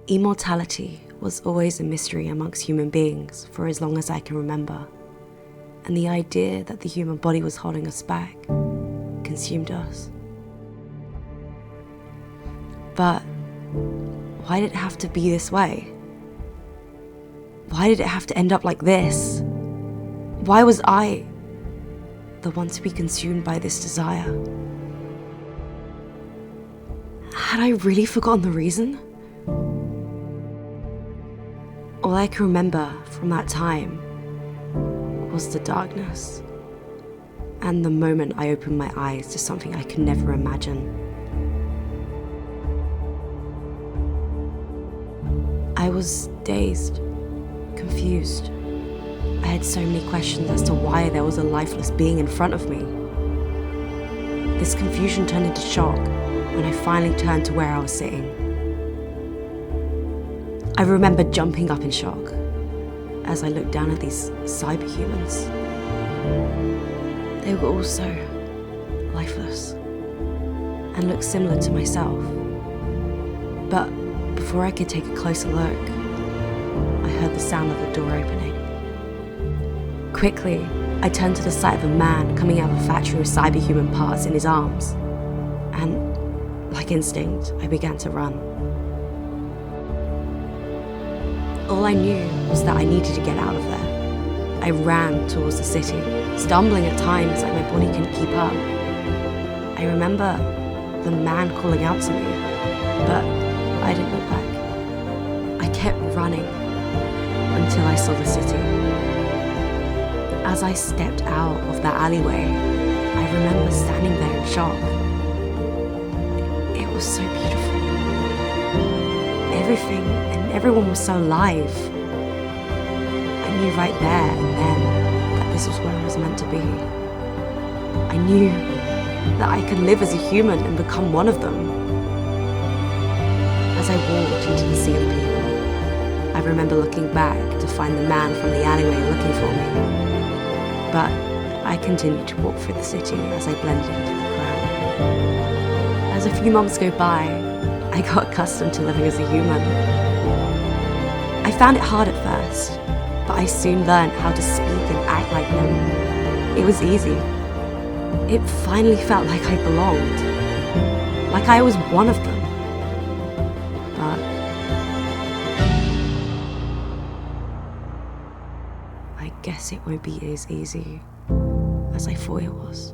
Immortality was always a mystery amongst human beings for as long as I can remember, and the idea that the human body was holding us back consumed us. But why did it have to be this way? Why did it have to end up like this? Why was I the one to be consumed by this desire? Had I really forgotten the reason? All I can remember from that time was the darkness and the moment I opened my eyes to something I could never imagine. I was dazed, confused. I had so many questions as to why there was a lifeless being in front of me. This confusion turned into shock when I finally turned to where I was sitting. I remember jumping up in shock as I looked down at these cyberhumans. They were also lifeless and looked similar to myself. But before I could take a closer look, I heard the sound of the door opening. Quickly, I turned to the sight of a man coming out of a factory with cyberhuman parts in his arms, and like instinct, I began to run. All I knew was that I needed to get out of there. I ran towards the city, stumbling at times like my body couldn't keep up. I remember the man calling out to me, but I didn't look back. I kept running until I saw the city. As I stepped out of that alleyway, I remember standing there in shock. It was so beautiful. Everything and everyone was so alive. I knew right there and then that this was where I was meant to be. I knew that I could live as a human and become one of them. As I walked into the sea of people, I remember looking back to find the man from the alleyway looking for me. But I continued to walk through the city as I blended into the crowd. As a few months go by, I got accustomed to living as a human. I found it hard at first, but I soon learned how to speak and act like them. It was easy. It finally felt like I belonged, like I was one of them. But I guess it won't be as easy as I thought it was.